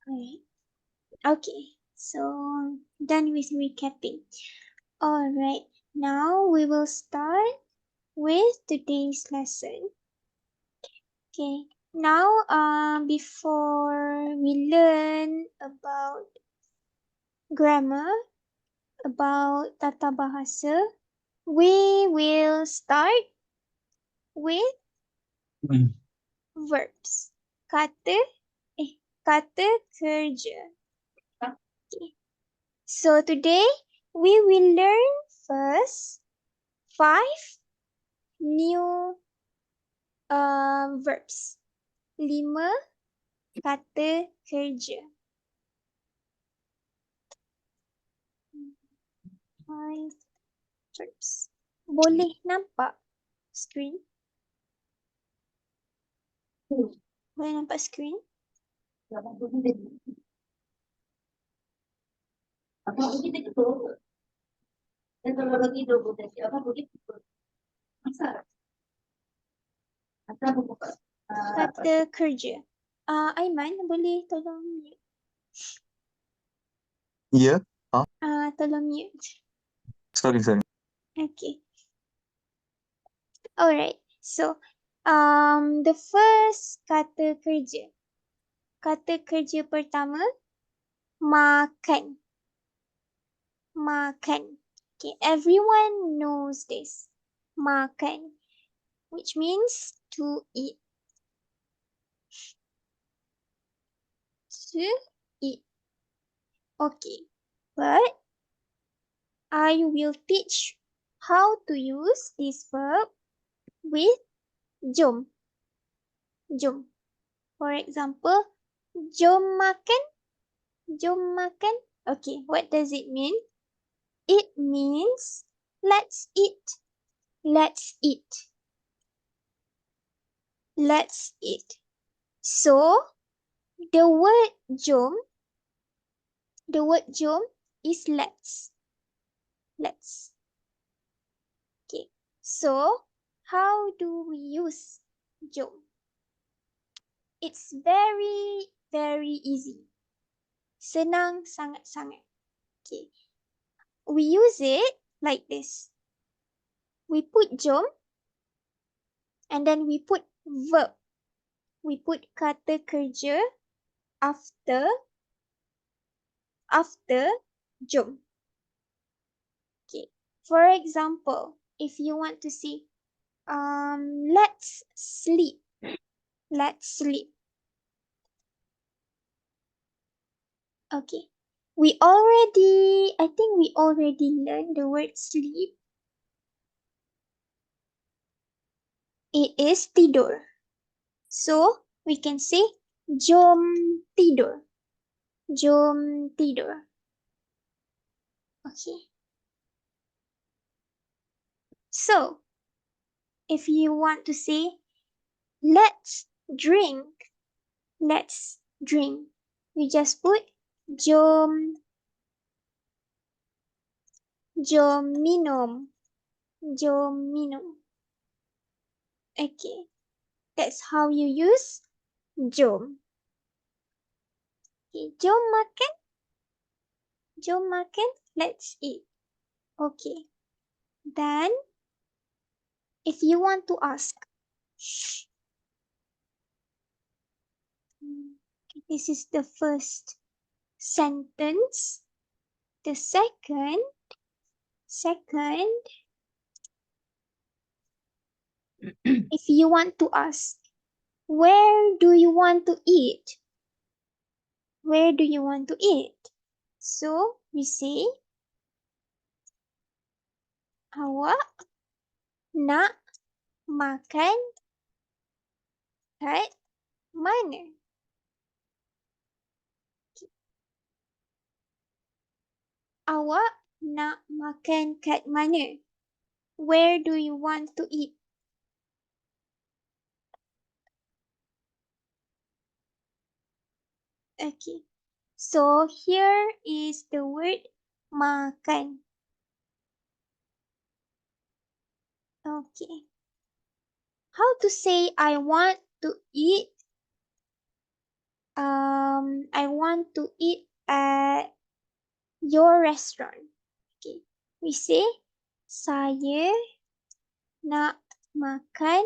Alright. Okay, so done with recapping. Alright, now we will start with today's lesson. Okay, now before we learn about grammar, about tata bahasa, we will start with verbs. Kata kerja. Okay. So today we will learn first 5 new verbs. 5 kata kerja. 5 verbs. Boleh nampak screen? Boleh nampak screen? Apa begitu tu? Dan kalau begitu bukan apa begitu? Masa? Atau bukan? Kata kerja. Aiman, boleh tolong mute? Ya, Tolong mute. sorry. Okay. Alright. So, the first kata kerja. Kata kerja pertama, makan. Makan. Okay, everyone knows this. Makan, which means to eat. To eat. Okay, but I will teach how to use this verb with jom. Jom. For example, jom makan. Jom makan. Okay, what does it mean? It means let's eat. Let's eat. Let's eat. So, the word jom is let's. Let's. Okay. So, how do we use jom? It's very, very easy. Senang sangat-sangat. Okay. We use it like this. We put jom and then we put verb. We put kata kerja after jom. Okay. For example, if you want to say, let's sleep. Let's sleep. Okay. I think we already learned the word sleep. It is tidur. So, we can say, jom tidur. Jom tidur. Okay. So, if you want to say, let's drink. Let's drink. We just put jom minum. Jom minum. Okay. That's how you use jom. Okay. Jom makan. Jom makan. Let's eat. Okay. Then, if you want to ask, this is the first sentence. The second, if you want to ask, where do you want to eat? Where do you want to eat? So, we say, awak nak makan kat mana? Awak nak makan kat mana? Where do you want to eat? Okay. So here is the word makan. Okay. How to say I want to eat? I want want to eat at your restaurant. Okay, we say, saya nak makan,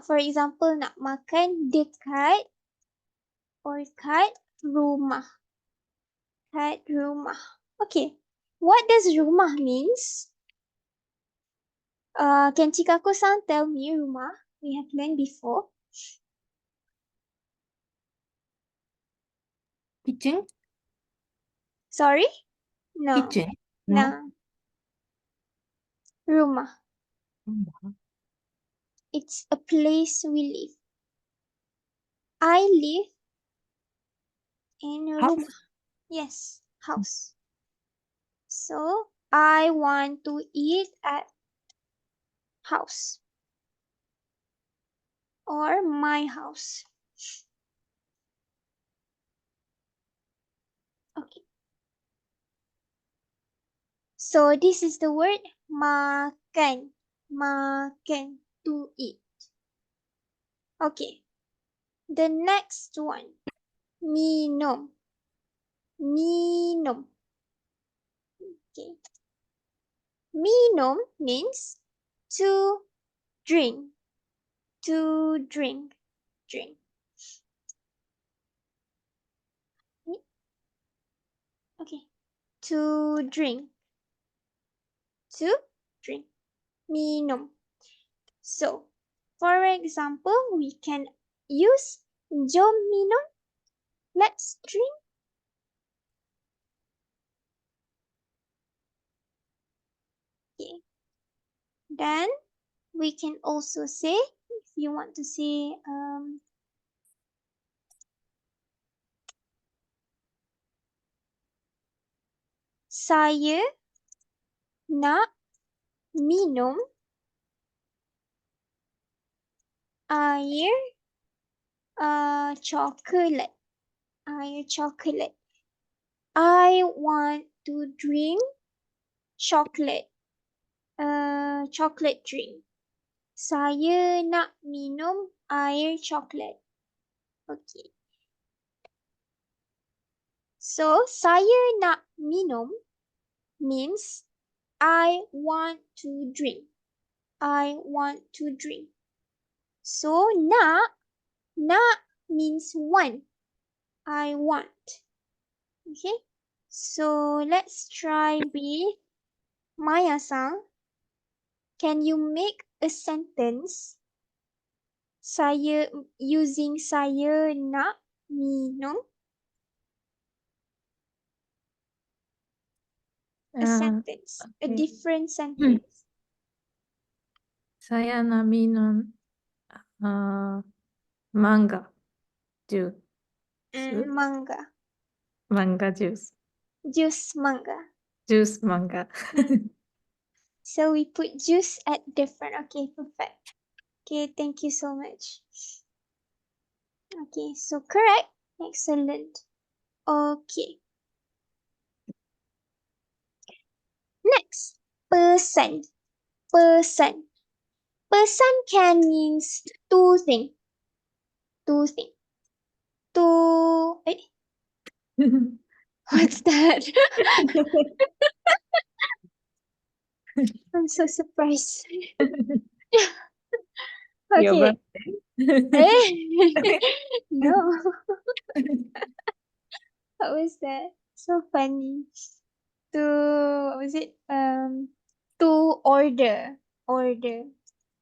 for example, nak makan dekat or kat rumah. Kat rumah. Okay, what does rumah means? Can Chikako-san tell me rumah? We have learned before. Kitchen? Sorry? No. Kitchen? No. No. Rumah. It's a place we live. I live in a House? rumah. Yes, house. So, I want to eat at house. Or my house. Okay. So, this is the word makan. Makan, to eat. Okay. The next one. Minum. Minum. Okay. Minum means to drink. To drink. Drink. Okay. To drink. To drink. Minum. So, for example, we can use jom minum. Let's drink. Okay. Then we can also say, if you want to say, saya nak minum air chocolate. Air chocolate. I want to drink chocolate. Chocolate drink. Saya nak minum air chocolate. Okay. So, saya nak minum means I want to drink. I want to drink. So, nak means want. I want. Okay. So, let's try with Maya-san. Can you make a sentence? Saya using saya nak minum. A sentence. A Okay. different sentence. Saya nak minum manga juice. Manga. Manga juice. Juice manga. Juice manga. So we put juice at different. Okay, perfect. Okay, thank you so much. Okay, so correct. Excellent. Okay. Next, person. Person. Person can means two things. Two things. Two. What's that? I'm so surprised. Your Okay. birthday. No. What was that? So funny. What was it? To order. Order.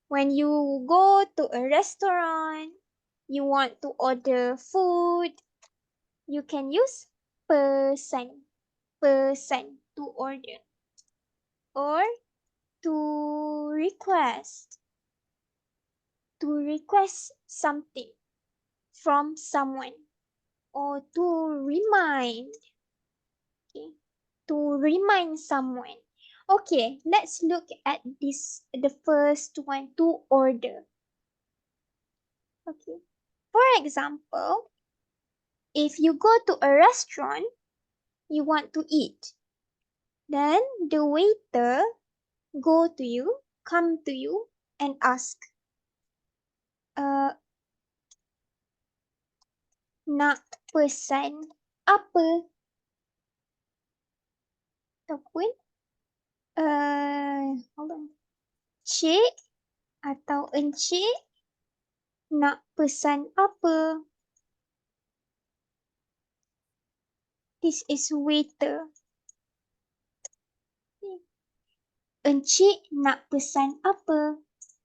When you go to a restaurant, you want to order food, you can use person. Person to order. Or to request. To request something from someone. Or to remind. Okay. To remind someone. Okay, let's look at this, the first one, to order. Okay. For example, if you go to a restaurant, you want to eat. Then the waiter come to you and ask, nak pesan apa? Ataupun hold on. Cik atau encik nak pesan apa? This is waiter. Encik nak pesan apa?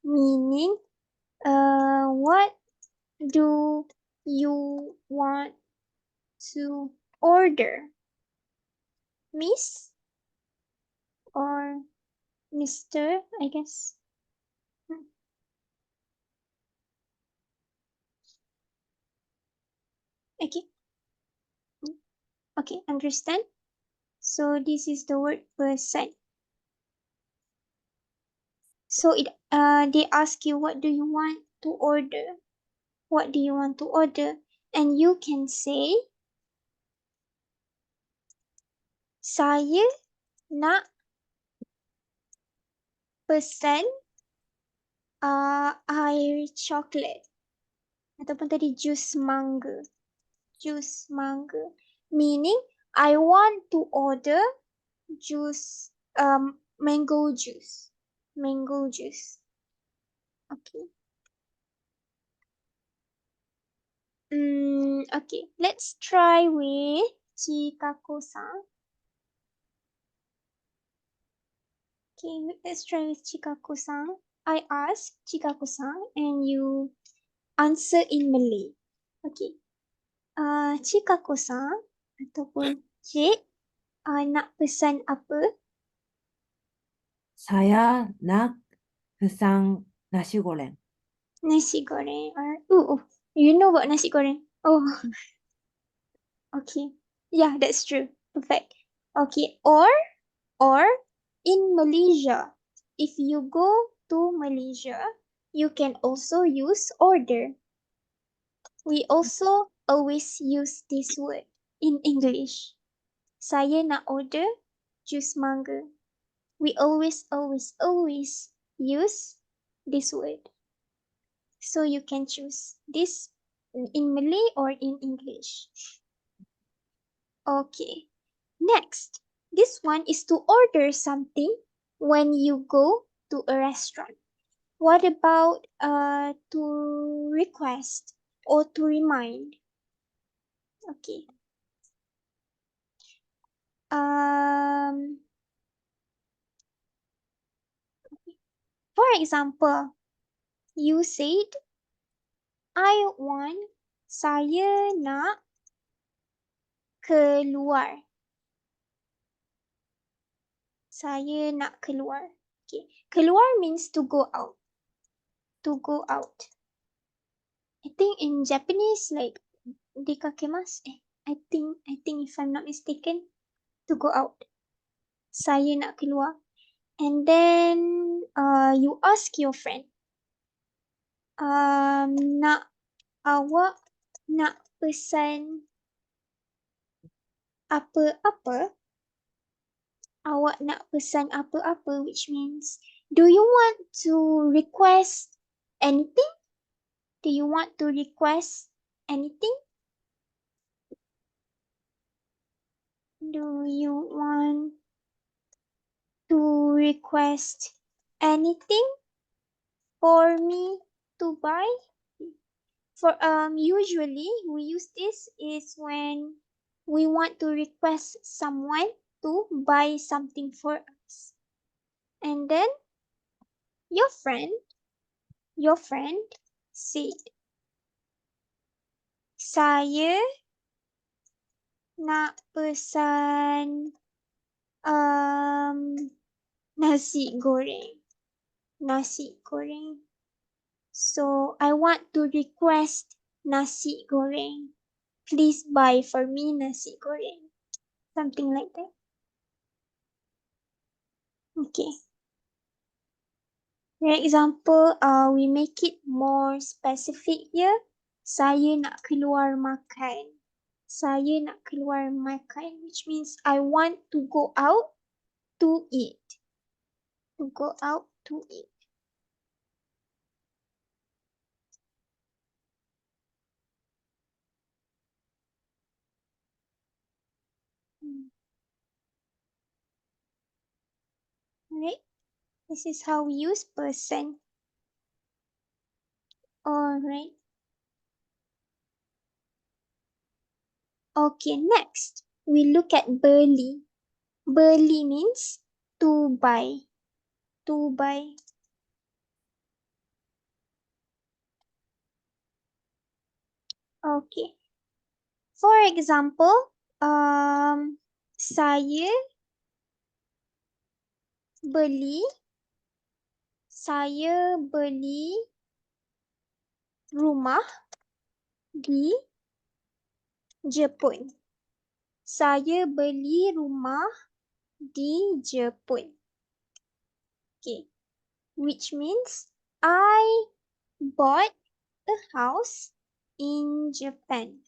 Meaning, what do you want to order? Miss or Mr, I guess. Okay. Okay, understand? So this is the word pesan. So they ask you, what do you want to order? What do you want to order? And you can say, saya nak pesan air coklat. Ataupun tadi jus mangga. Jus mangga. Meaning, I want to order juice, mango juice. Mango juice. Okay. Okay, let's try with Chikako-san. Okay, let's try with Chikako-san. I ask Chikako-san and you answer in Malay. Okay. Chikako-san ataupun Cik, nak pesan apa? Saya nak pesan nasi goreng. Nasi goreng. Oh, you know about nasi goreng? Oh, okay. Yeah, that's true. Perfect. Okay, or in Malaysia, if you go to Malaysia, you can also use order. We also always use this word in English. Saya nak order jus mangga. We always use this word. So you can choose this in Malay or in English. Okay. Next, this one is to order something when you go to a restaurant. What about to request or to remind? Okay. For example, you said, saya nak keluar. Saya nak keluar. Okay. Keluar means to go out. To go out. I think in Japanese, like, dikakemas. I think if I'm not mistaken, to go out. Saya nak keluar. And then you ask your friend, awak nak pesan apa-apa? Awak nak pesan apa-apa, which means, do you want to request anything? Do you want to request anything? Do you want to request anything for me to buy? For usually we use this is when we want to request someone to buy something for us. And then your friend said, saya nak pesan nasi goreng. Nasi goreng. So I want to request nasi goreng. Please buy for me nasi goreng. Something like that. Okay. For example, we make it more specific here. Saya nak keluar makan. Saya nak keluar makan, which means I want to go out to eat. To go out to eat. This is how we use person. Alright. Okay, next we look at beli. Beli means to buy. To buy. Okay. For example, saya beli rumah di Jepun. Saya beli rumah di Jepun. Okay. Which means I bought a house in Japan.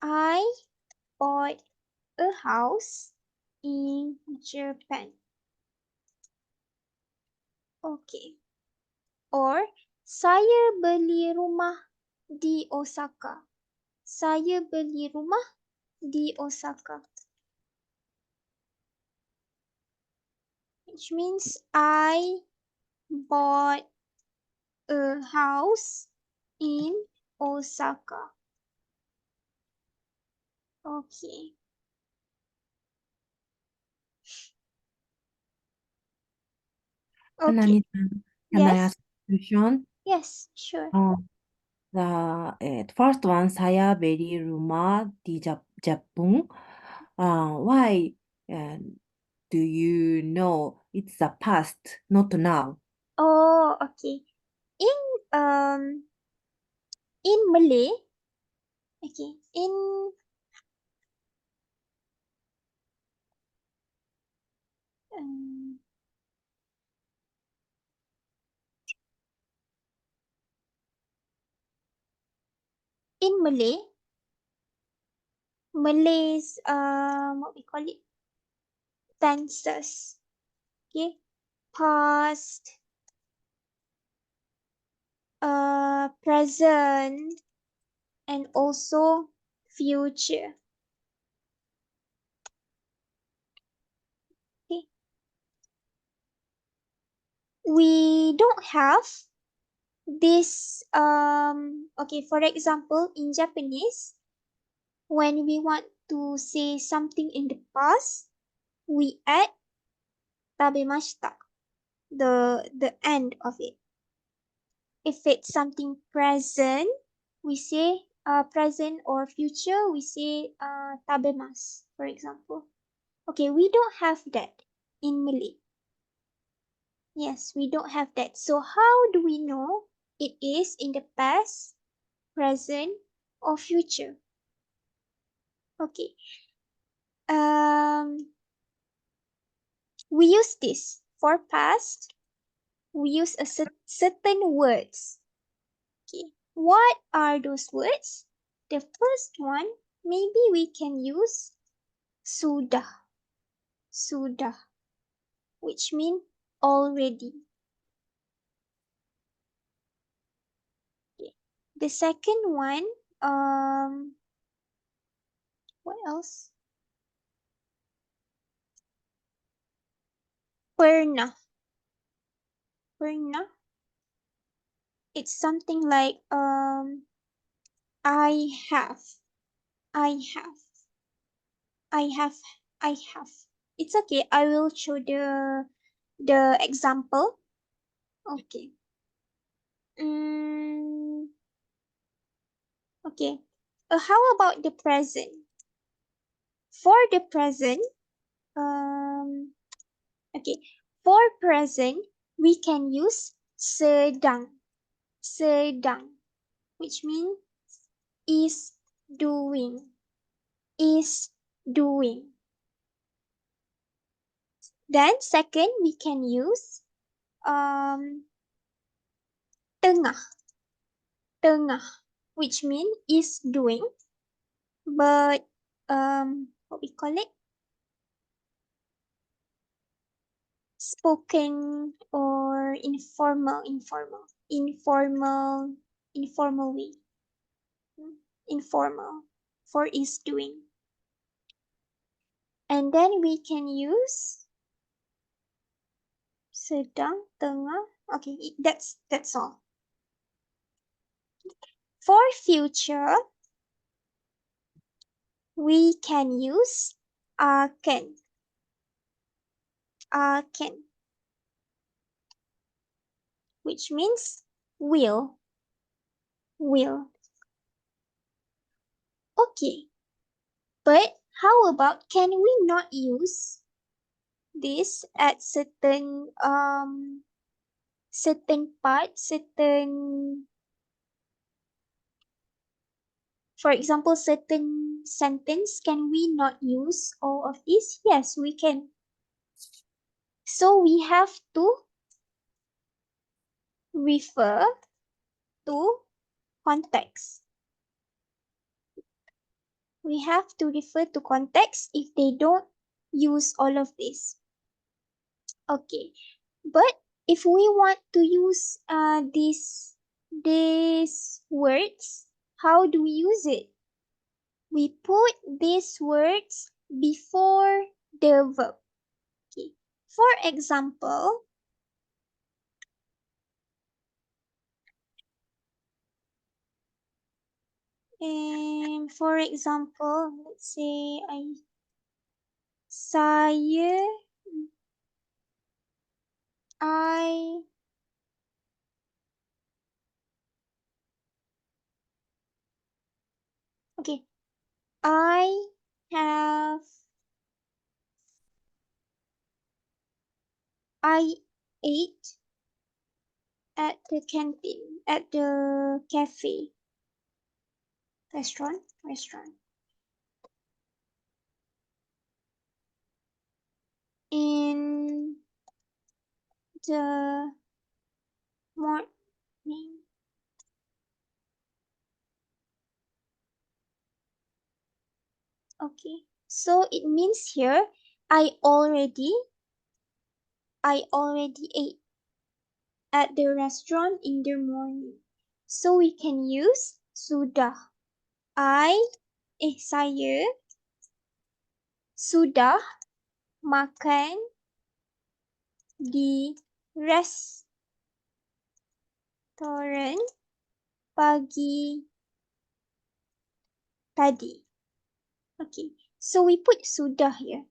I bought a house in Japan. Okay. Or saya beli rumah di Osaka. Saya beli rumah di Osaka. Which means I bought a house in Osaka. Okay. Okay. Hanami-san, can I Yes. ask a question? Yes, sure. The first one, saya beli rumah di Jepun. Why do you know it's the past, not now? Oh, okay. Um in Malay, okay, um, in Malays what we call it, tenses. Okay, past, present, and also future. Okay, we don't have this okay, for example, in Japanese, when we want to say something in the past, we add tabemashita, the end of it. If it's something present, we say present or future, we say tabemasu, for example. Okay, we don't have that in Malay. Yes, we don't have that. So how do we know it is in the past, present, or future? Okay. Um, we use this for past. We use a certain words. Okay. What are those words? The first one, maybe we can use sudah. Sudah, which means already. Okay. The second one, what else? Pernah. Pernah. It's something like I have. I have. I have. I have. It's okay. I will show the example. Okay. Okay. How about the present? For the present, um, okay. For present, we can use sedang. Sedang, which means is doing. Is doing. Then second, we can use tengah. Tengah, which means is doing, but what we call it? Spoken or informal way. Informal for is doing. And then we can use sedang, tengah. Okay, that's all. For future, we can use akan. Akan, which means will. Will. Okay, but how about, can we not use this at certain part, for example, certain sentence, can we not use all of these? Yes, we can. So we have to refer to context. We have to refer to context if they don't use all of this. Okay, but if we want to use these words, how do we use it? We put these words before the verb. Okay. For example, let's say I okay. I ate at the canteen, at the cafe, restaurant, in the morning. Okay, so it means here I already ate at the restaurant in the morning. So we can use sudah. Saya sudah makan di restoran pagi tadi. Okay, so we put sudah here.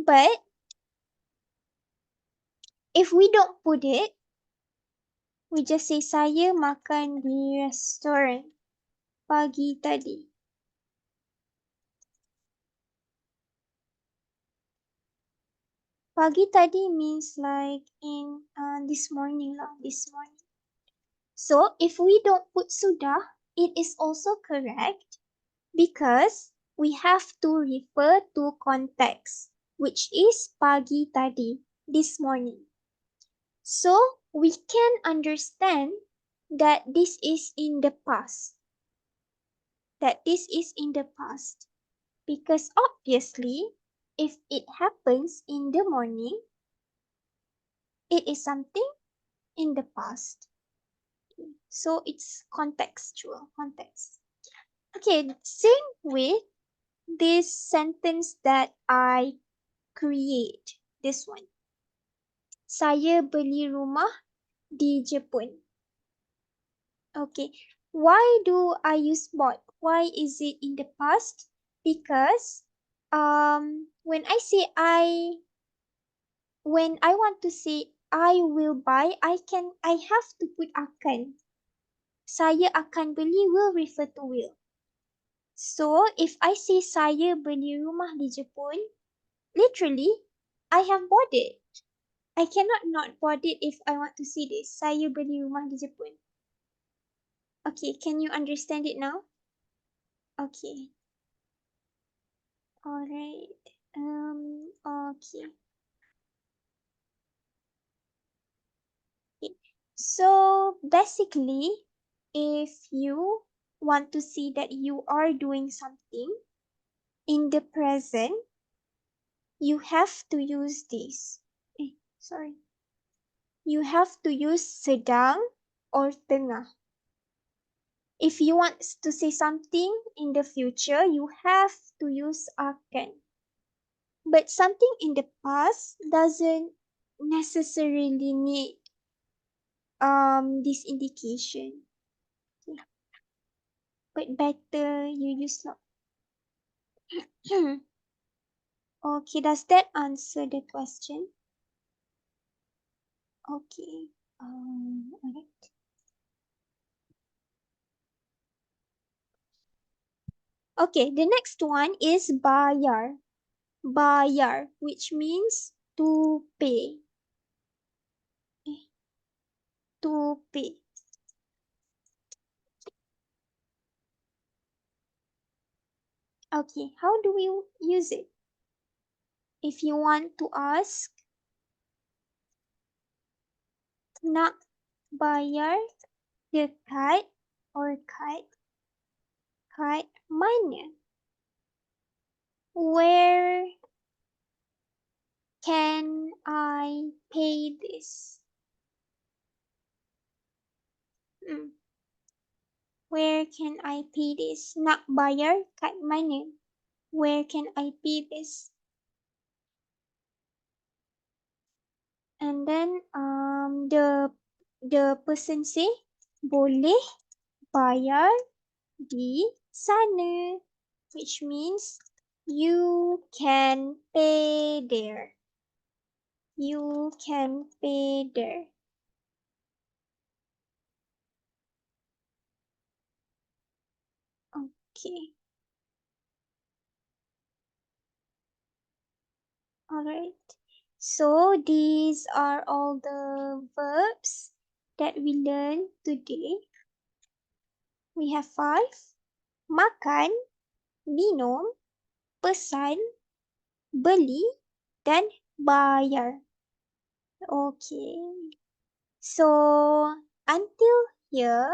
But if we don't put it, we just say saya makan di restoran pagi tadi. Pagi tadi means like in this morning. So if we don't put sudah, it is also correct because we have to refer to context, which is pagi tadi, this morning. So we can understand that this is in the past. Because obviously, if it happens in the morning, it is something in the past. So it's contextual. Okay, same with this sentence that I create. This one. Saya beli rumah di Jepun. Okay, why do I use bought? Why is it in the past? Because when I want to say I will buy, I have to put akan. Saya akan beli will refer to will. So if I say saya beli rumah di Jepun, literally I have bought it. I cannot not bought it if I want to see this. Saya beli rumah di Jepun. Okay, can you understand it now? Okay. Alright. Okay. So basically, if you want to see that you are doing something in the present, you have to use this. You have to use sedang or tengah. If you want to say something in the future, you have to use akan. But something in the past doesn't necessarily need this indication. Yeah. But better you use not. Okay, does that answer the question? Okay. Alright. Okay, the next one is bayar. Bayar, which means to pay. To pay. Okay, how do we use it? If you want to ask, nak bayar dekat or kat mana? Where can I pay this? Where can I pay this? Nak bayar kat mana? Where can I pay this? And then the person say boleh bayar di sana, which means you can pay there. You can pay there. Okay. Alright. So these are all the verbs that we learned today. We have 5. Makan, minum, pesan, beli, dan bayar. Okay. So until here,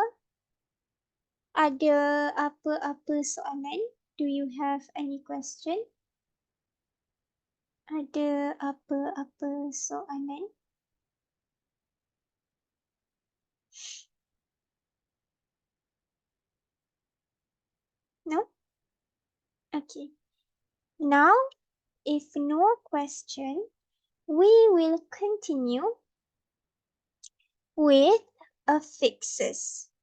ada apa-apa soalan? Do you have any question? Ada apa-apa soalan? No? Okay. Now, if no question, we will continue with affixes.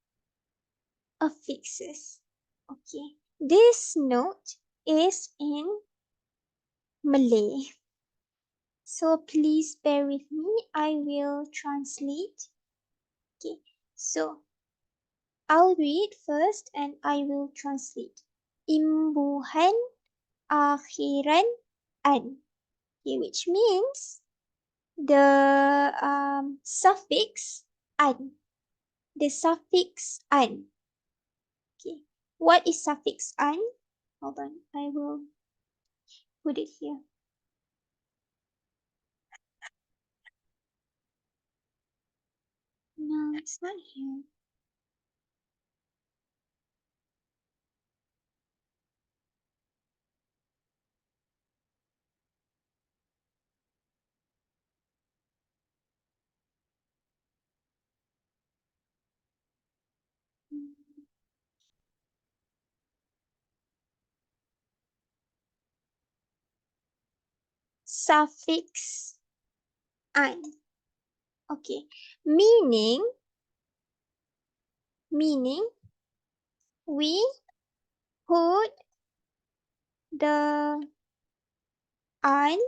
Affixes. Okay. This note is in Malay. So please bear with me. I will translate. Okay. So I'll read first and I will translate. Imbuhan akhiran an. Okay, which means the suffix an. The suffix an. Okay. What is suffix an? Hold on. I will put it here. No, it's not here. Suffix an. Okay. Meaning we put the an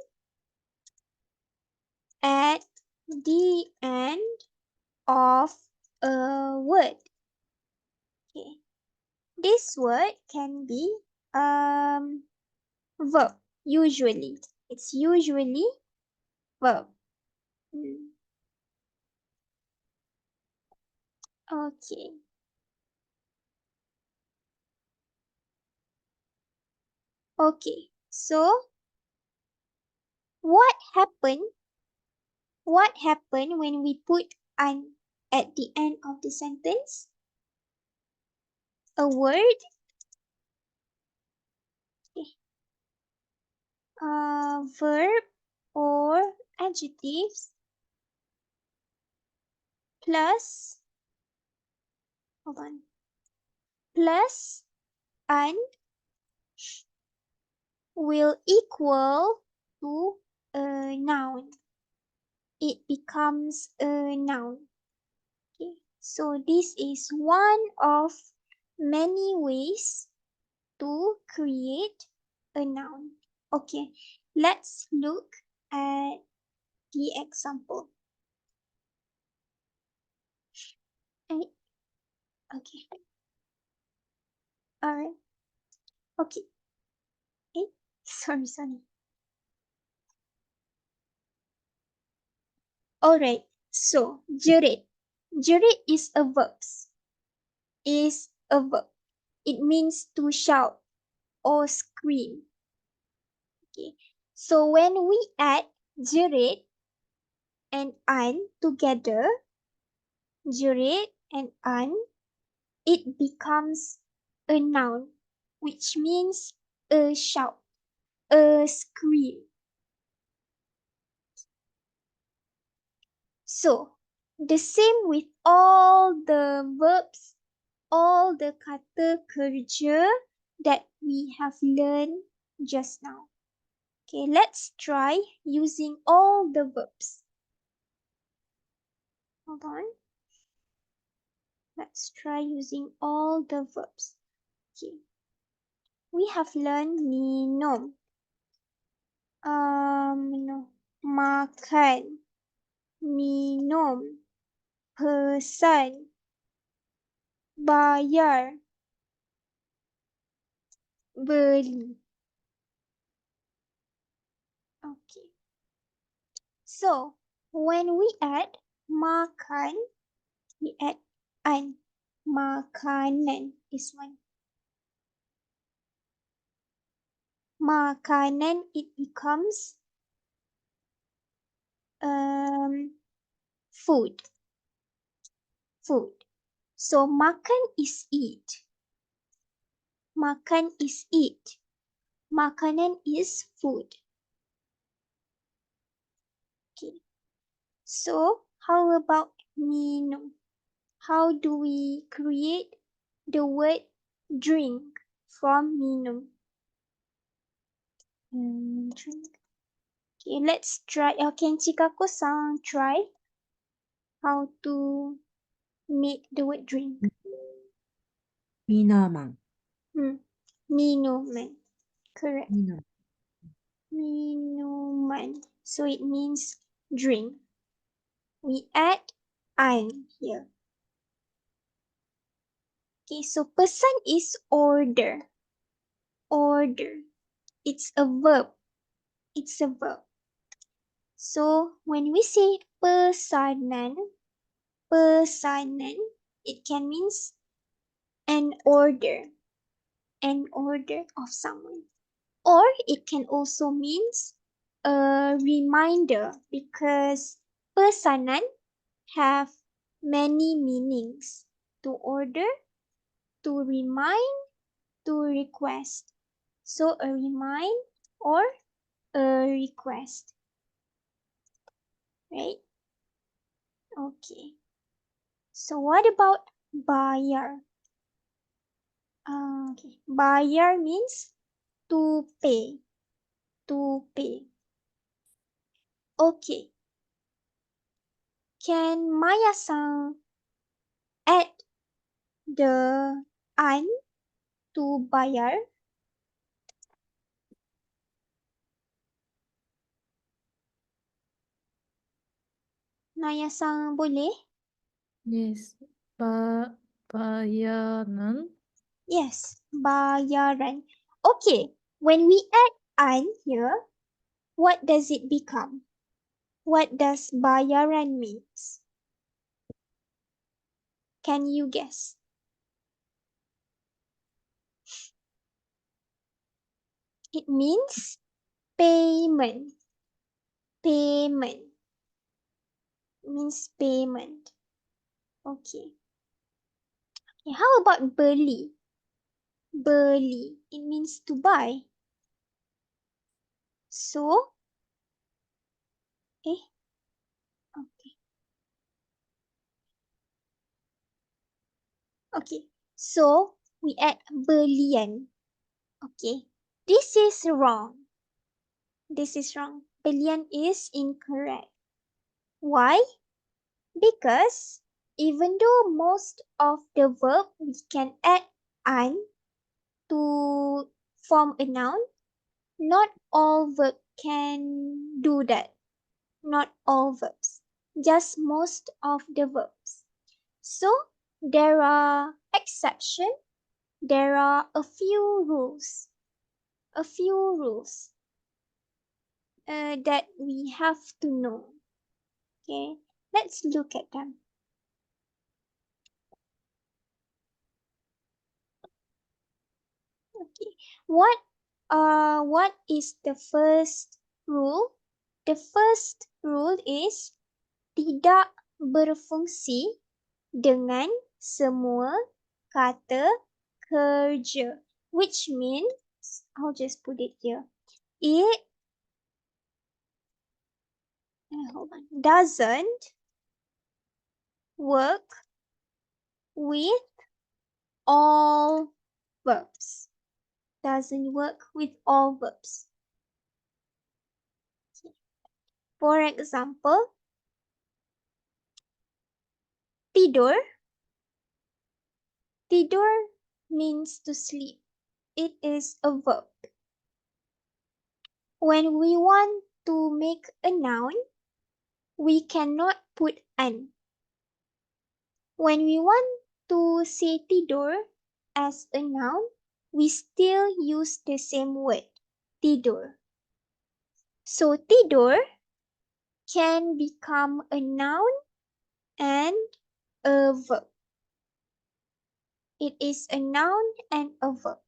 at the end of a word. Okay. This word can be verb. Usually. It's usually verb. Okay. Okay. So what happened? What happened when we put an at the end of the sentence? A word, verb or adjectives plus, hold on, plus an will equal to a noun. It becomes a noun. Okay, so this is one of many ways to create a noun. Okay, let's look at the example. Right, okay, alright, okay, eh, sorry. Alright, so jerit. Jerit is a verb. Is a verb. It means to shout or scream. Okay, so when we add jerit and an together, jerit and an, it becomes a noun, which means a shout, a scream. So, the same with all the verbs, all the kata kerja that we have learned just now. Okay, let's try using all the verbs. Hold on. Let's try using all the verbs. Okay. We have learned minum. No. Makan. Minum. Pesan. Bayar. Beli. Okay. So, when we add makan, we add an. Makanan is one. Makanan, it becomes food. Food. So makan is eat. Makan is eat. Makanan is food. Okay. So how about minum? How do we create the word drink from minum? Drink. Okay, let's try. Can Chikako-san try how to make the word drink? Minaman. Minuman. Correct. Minaman. Minuman. So it means drink. We add an here. Okay, so pesan is order. Order. It's a verb. It's a verb. So when we say pesanan, pesanan, it can means an order of someone. Or it can also means a reminder because pesanan have many meanings. To order, to remind, to request. So a remind or a request. Right? Okay. So what about bayar? Okay. Bayar means to pay. To pay. Okay. Can Maya-san add the an to bayar? Naya-san boleh? Yes. Bayaran. Yes, bayaran. Okay, when we add an here, what does it become? What does bayaran means? Can you guess? It means payment. Payment. It means payment. Okay. How about beli? Beli. It means to buy. So, okay. Okay. So, we add belian. Okay, this is wrong. This is wrong. Belian is incorrect. Why? Because even though most of the verb we can add an to form a noun, not all verb can do that. Not all verbs, just most of the verbs. So there are exceptions. There are a few rules. A few rules that we have to know. Okay, let's look at them. Okay, what is the first rule? The first rule is tidak berfungsi dengan semua kata kerja, which means, I'll just put it here. It doesn't work with all verbs. Doesn't work with all verbs. For example, tidur. Tidur means to sleep. It is a verb. When we want to make a noun, we cannot put an. When we want to say tidur as a noun, we still use the same word, tidur. So tidur can become a noun and a verb. It is a noun and a verb.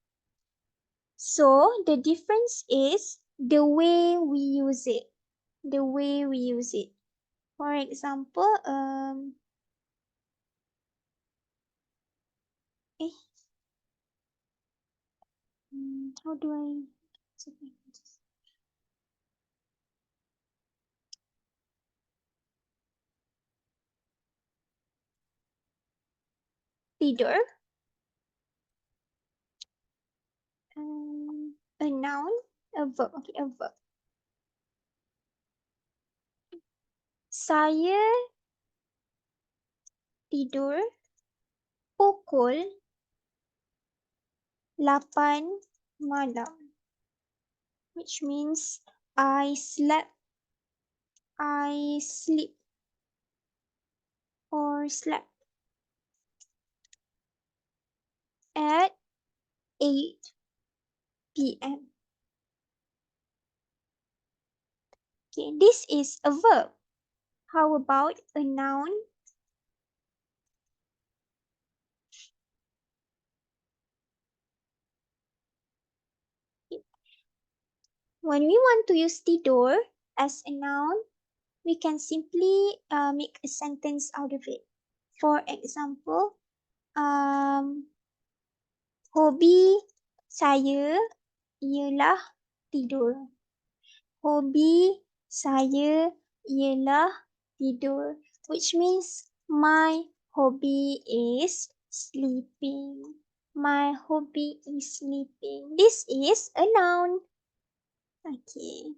So the difference is the way we use it. The way we use it. For example, how do I? Tidur. A noun, a verb. Okay, a verb. Saya tidur pukul 8 malam. Which means I sleep or slept at 8 p.m. Okay, this is a verb. How about a noun? When we want to use tidur as a noun, we can simply make a sentence out of it. For example, hobi saya ialah tidur. Hobi saya ialah tidur, which means my hobby is sleeping. My hobby is sleeping. This is a noun. Okay.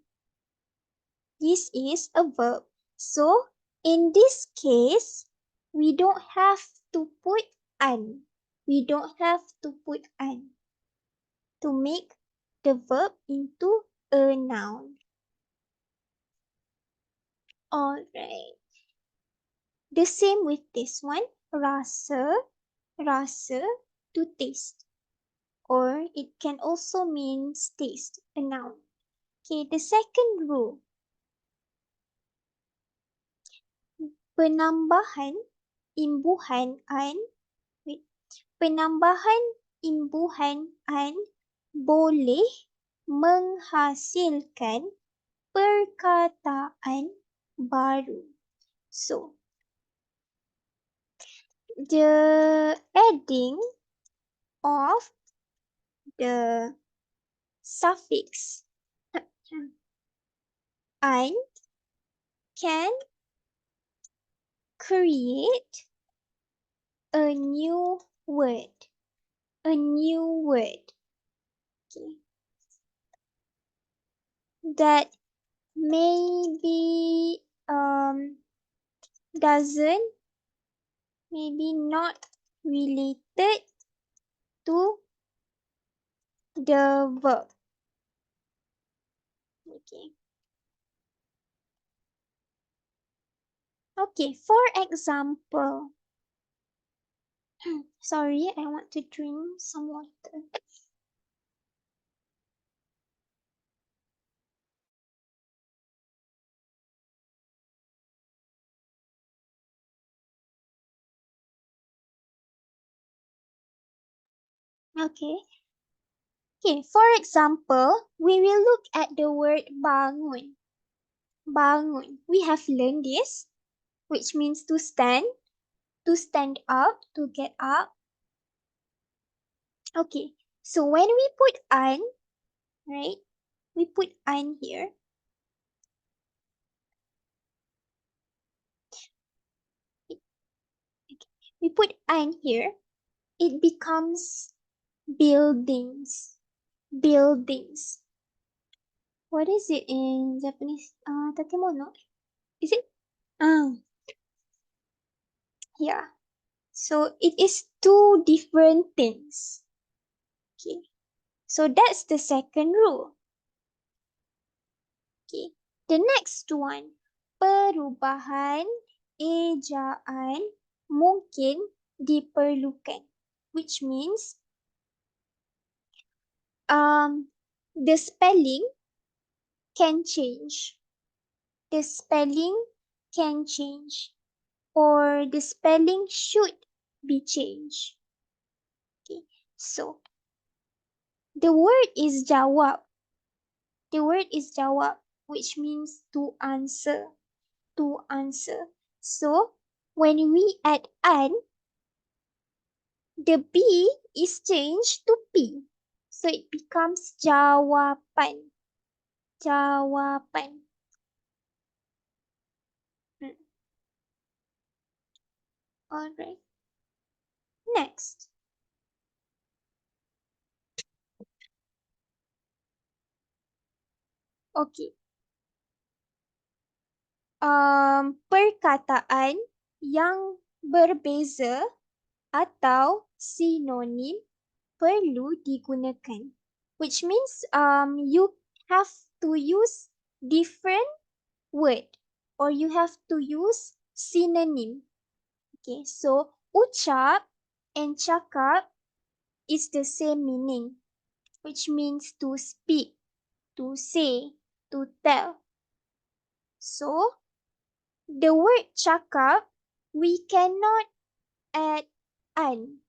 This is a verb. So, in this case, we don't have to put an. We don't have to put an to make the verb into a noun. Alright. The same with this one. Rasa, rasa, to taste. Or it can also mean taste, a noun. Okay, the second rule. Penambahan imbuhan an. Penambahan imbuhan an boleh menghasilkan perkataan baru. So, the adding of the suffix an can create a new word. a new word. Okay. That maybe doesn't, maybe not related to the verb. Okay. Okay, for example, sorry, I want to drink some water. Okay. Okay, for example, we will look at the word bangun. Bangun. We have learned this, which means to stand up, to get up. Okay, so when we put an, right, we put an here. We put an here, it becomes buildings. Buildings. What is it in Japanese? Takemono? Is it? Ah, yeah. So it is two different things. Okay. So that's the second rule. Okay. The next one. Perubahan ejaan mungkin diperlukan. Which means the spelling can change. The spelling can change. Or the spelling should be changed. Okay. So the word is jawab. The word is jawab, which means to answer. To answer. So when we add an, the B is changed to P. So it becomes jawapan. Jawapan. Hmm. Alright. Next. Okay. Perkataan yang berbeza atau sinonim perlu digunakan. Which means you have to use different word or you have to use synonym. Okay, so ucap and cakap is the same meaning, which means to speak, to say, to tell. So the word cakap, we cannot add an,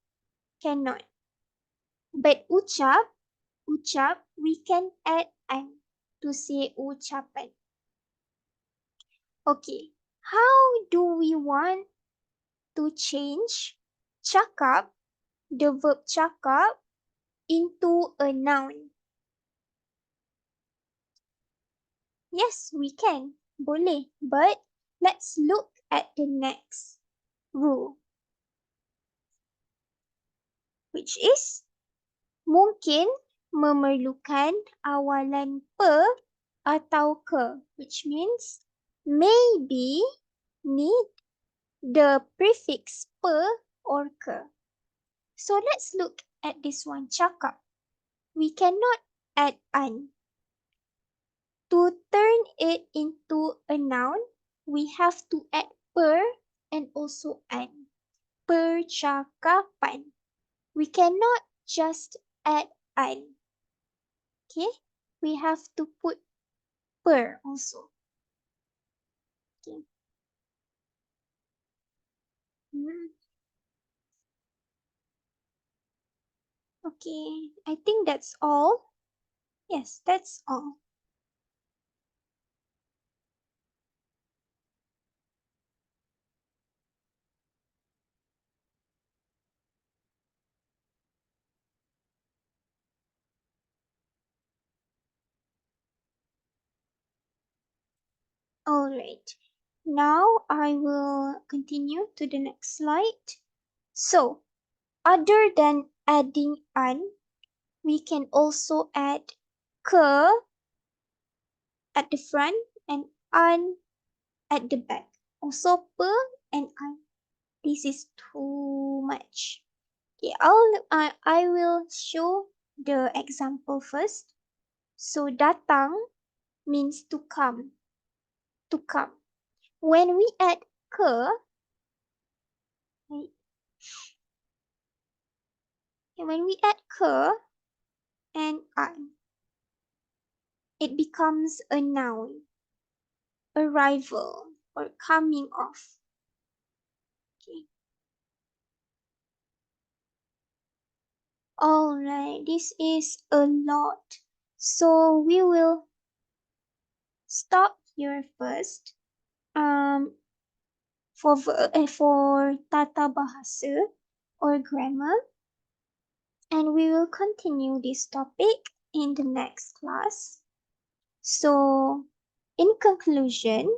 cannot. But ucap, we can add an to say ucapan. Okay, how do we want to change cakap, the verb cakap, into a noun? Yes, we can. Boleh. But let's look at the next rule, which is mungkin memerlukan awalan per atau ke, which means maybe need the prefix per or ke. So let's look at this one, cakap. We cannot add an. To turn it into a noun, we have to add per and also an. Percakapan. We cannot just add an. Okay? We have to put per also. Okay. Okay, I think that's all. Yes, that's all. Alright, now I will continue to the next slide. So, other than adding an, we can also add ke at the front and an at the back. Also pe and an. This is too much. Okay, I will show the example first. So datang means to come, to come. When we add ke, when we add ke and an, it becomes a noun, arrival or coming off. Okay. Alright, this is a lot. So we will stop here first. For tata bahasa or grammar, and we will continue this topic in the next class. So, in conclusion,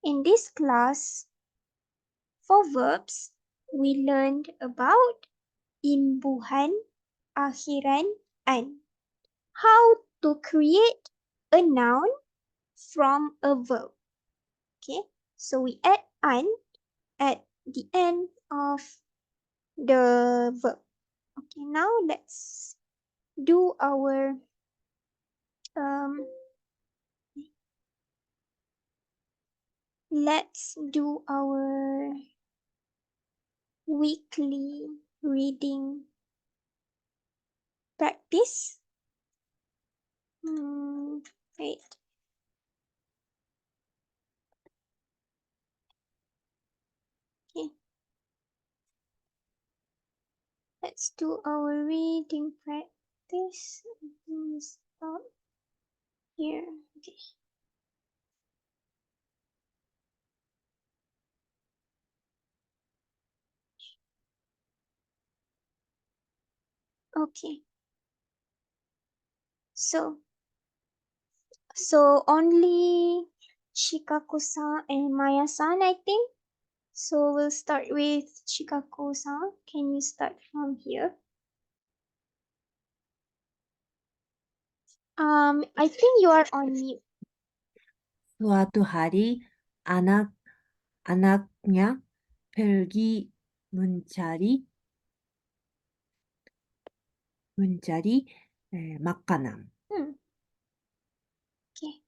in this class, for verbs, we learned about imbuhan, akhiran, an. How to create a noun from a verb. Okay, so we add an at the end of the verb. Okay, now do our um let's do our weekly reading practice. Wait. Okay. Let's do our reading practice. Stop here. Okay. Okay. So only Shikaku-san and Maya-san, I think. So we'll start with Shikaku-san. Can you start from here? I think you are on mute. Suatu hari anaknya pergi mencari makanan. Okay.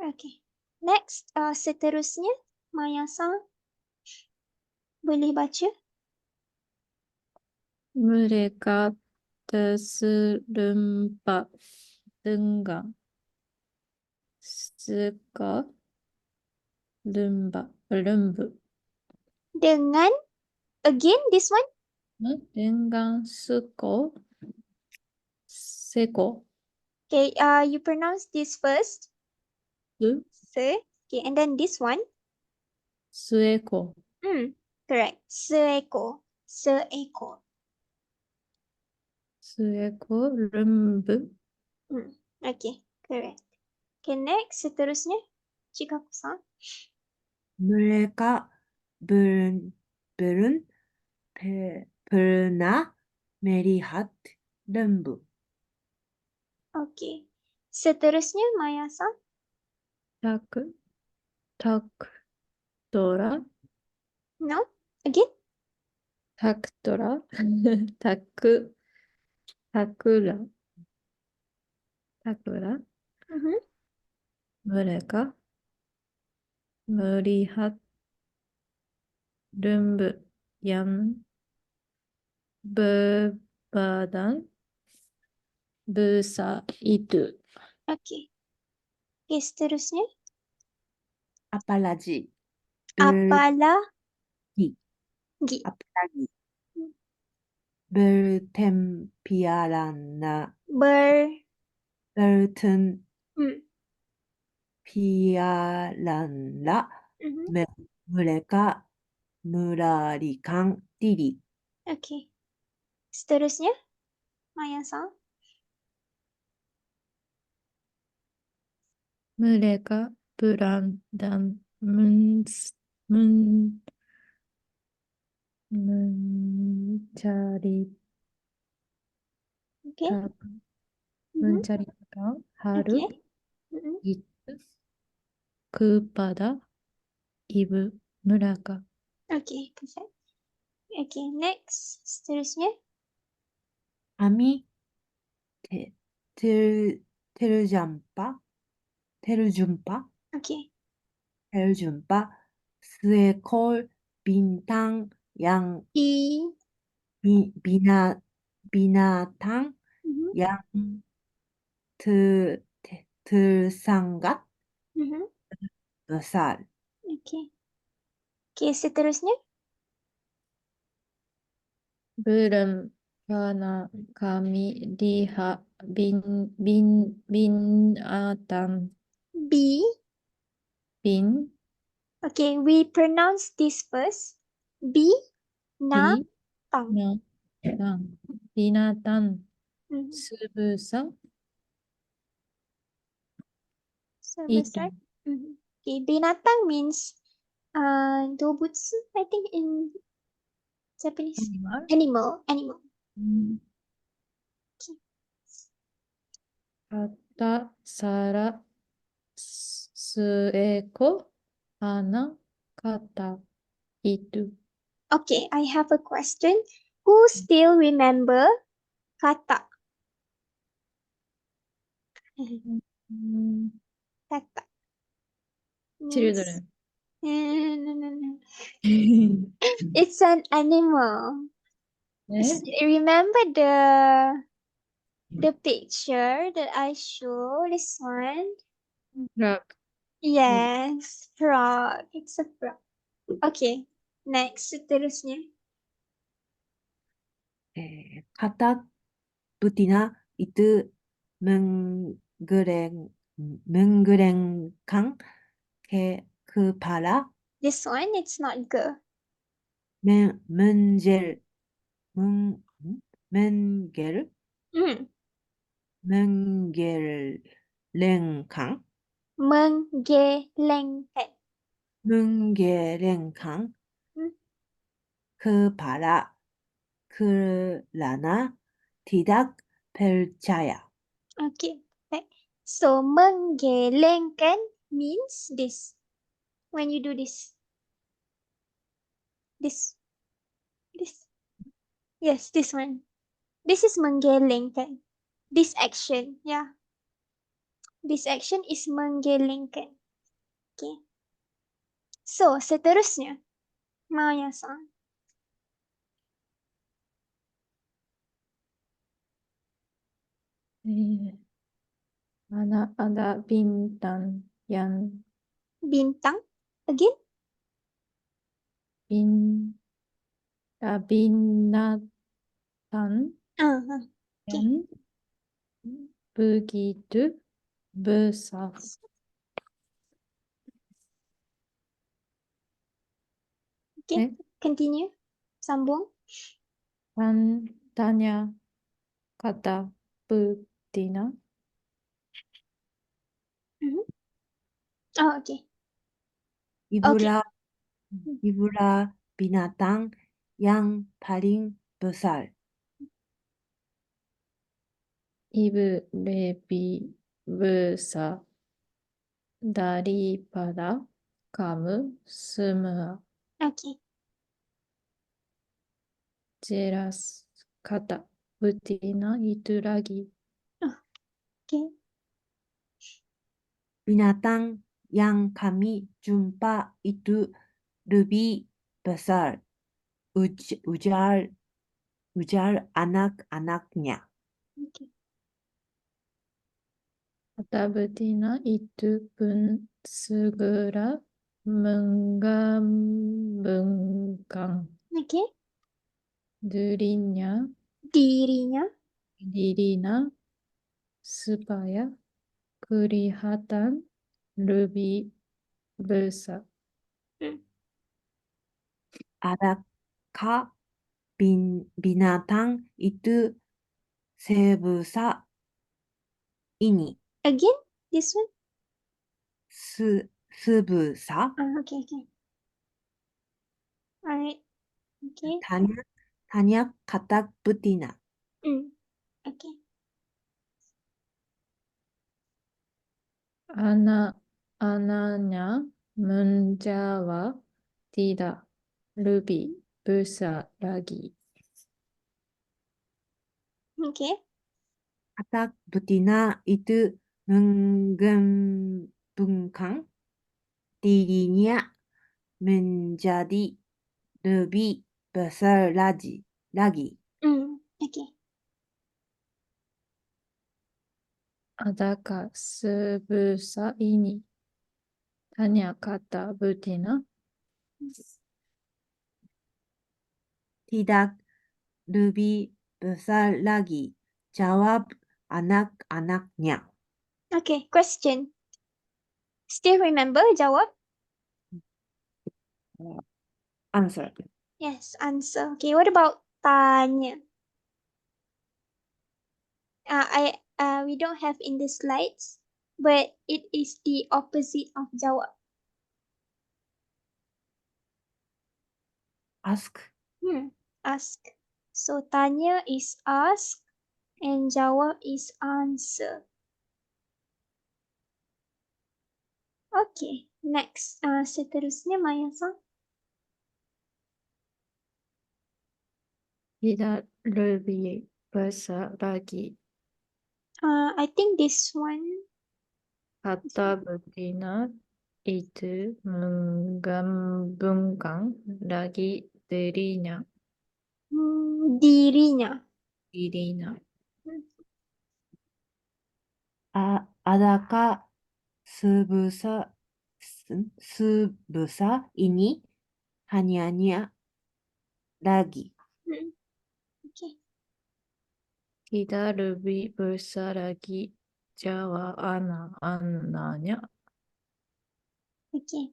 Okay. Next, seterusnya, Maya-san, boleh baca? Mereka terserempak dengan suka lembu. Dengan, again, this one? Dengan seko. Okay, you pronounce this first. Se. Okay, and then this one? Sueko. Correct. Seekor. Seekor. Sueko lembu. Okay, correct. Okay, next, seterusnya, Chikaku-san. Mereka pernah melihat lembu. Okay. Seterusnya, Maya-san. Taktora. No? Again? Taktora. Takura. Mereka melihat lembu yang berbadan besar itu. Okay. Okay, seterusnya. Apalagi. Apalagi. Apalagi. Bertempiaranlah. Bertempiaranlah. Mereka melarikan diri. Okay. Seterusnya, Maya-san. Mereka pulang dan mencari Okay. tab, Mhm. mencari makan, harus, Okay. Mhm. itu, kepada ibu mereka. Okay, perfect. Okay, next. Seterusnya. Kami terjumpa Okay. seekor bintang yang Di. binatang Mhm. yang tersangat Mhm. besar. Okay. Okay, seterusnya. Belum pernah kami lihat binatang Bi. bin Okay, we pronounce this first. Bi. Na. Tang. binatang Mhm. sebesar itu. Sebesar. Mhm. Okay, binatang means dobutsu, I think in Japanese. Animal. Animal. Hmm. Okay. Kata salah seekor anak kata itu. Okay, I have a question. Who still remember kata? Hmm. Kata means Children. no. It's an animal. Remember the picture that I show? This one? Frog. Yes, frog. It's a frog. Okay, next. Seterusnya. Katak betina itu menggelengkan kepala This one, it's not good. menjel menggelengkan Menggelengkan. menggelengkan Hmm, kepala kerana tidak percaya. Okay, right. So menggelengkan means this. When you do this. This. Yes, this one. This is menggelengkan. This action, yeah. This action is menggelengkan. Okay. So, seterusnya. Maya-san. Anak ada bintang yang Bintang. Again. binatang Uh-huh. yang begitu besar. Okay, continue. Sambung. Dan tanya kata betina Mhm. Oh, okay. Ibulah binatang yang paling besar. ibu lebih besar daripada kamu semua. Okay. Jelas kata betina itu lagi. Oh, okay. Binatang yang kami jumpa itu lebih besar. Ujar anak-anaknya. Okay. Kata betina itu pun segera menggabungkan Okay. dirinya Dirinya. supaya kelihatan lebih besar. Hmm. Adakah binatang itu sebesar ini? Again, this one. Sebesar? Okay. Alright. Okay. Tanya katak betina. Okay. Ananya menjawab tidak lebih besar lagi. Okay. Katak betina itu mengembangkan dirinya menjadi lebih besar lagi. Okay. Adakah sebesar ini? Tanya kata betina. Tidak lebih besar lagi. Jawab anak-anaknya. Okay. Question. Still remember jawab? Answer. Yes, answer. Okay, what about tanya? We don't have in the slides, but it is the opposite of jawab. Ask. Ask. So tanya is ask and jawab is answer. Okay, next. Seterusnya Maya-san. Tidak lebih besar lagi. I think this one. Kata betina itu menggabungkan lagi dirinya. Dirinya. Dirinya. Adakah sebesar ini hanya lagi? Okay. Tidak lebih besar lagi. Jawab anak-anaknya. Okay.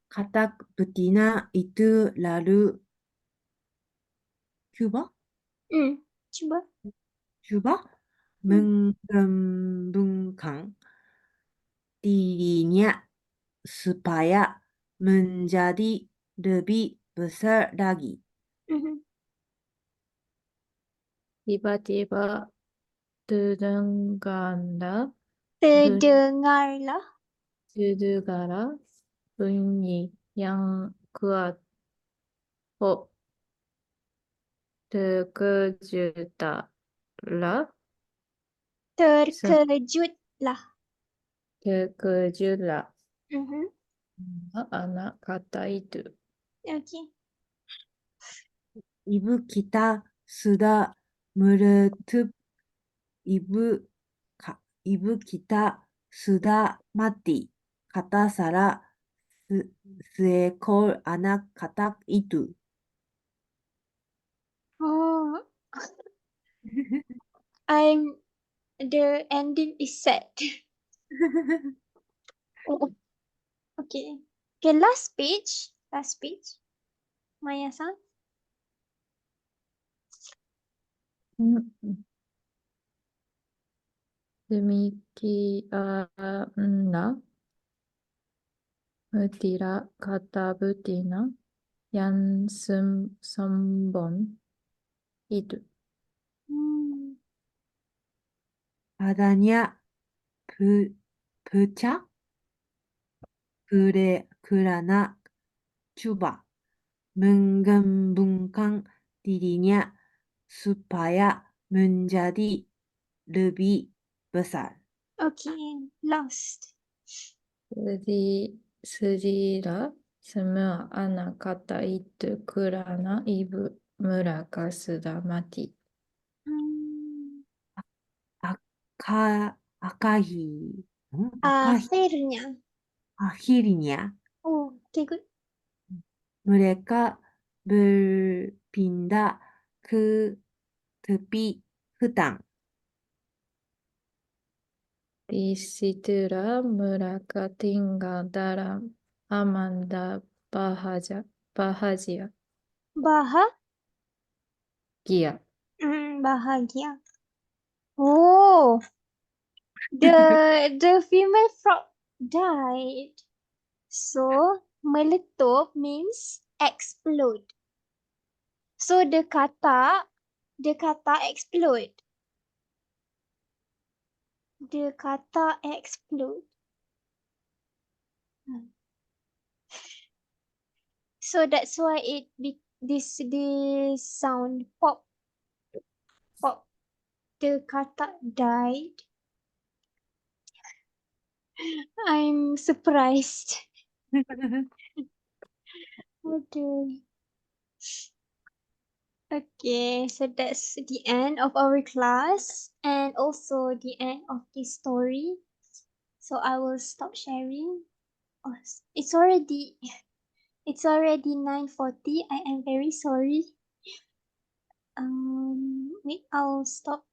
Katak betina itu lalu coba Cuba. mengembangkan dirinya supaya menjadi lebih besar lagi. Tiba-tiba terdengarlah bunyi yang kuat. Oh, terkejutlah Terkejutlah. anak kata itu. Okay. Ibu kita sudah meletup. Ibu kita sudah mati, kata salah seekor anak katak itu. Oh, the ending is sad. Okay. Okay, last page. Maya-san. Demikianlah mutiara kata betina yang sombong itu. Adanya pecah kerana cuba menggabungkan dirinya supaya menjadi lebih besar. Okay, last. Sedihlah semua anak kata itu kerana ibu mereka sudah mati. Akhirnya Oh, okay, good. mereka berpindah ke tepi hutan. Di situlah mereka tinggal dalam aman dan bahagia. Bahagia. Bahagia. Oh, the female frog died. So meletup means explode. So the kata explode. the kata explode. So that's why this sound pop pop. The kata died. I'm surprised. Aduh. Okay, so that's the end of our class and also the end of this story. So I will stop sharing. Oh, it's already 9:40. I am very sorry. Wait, I'll stop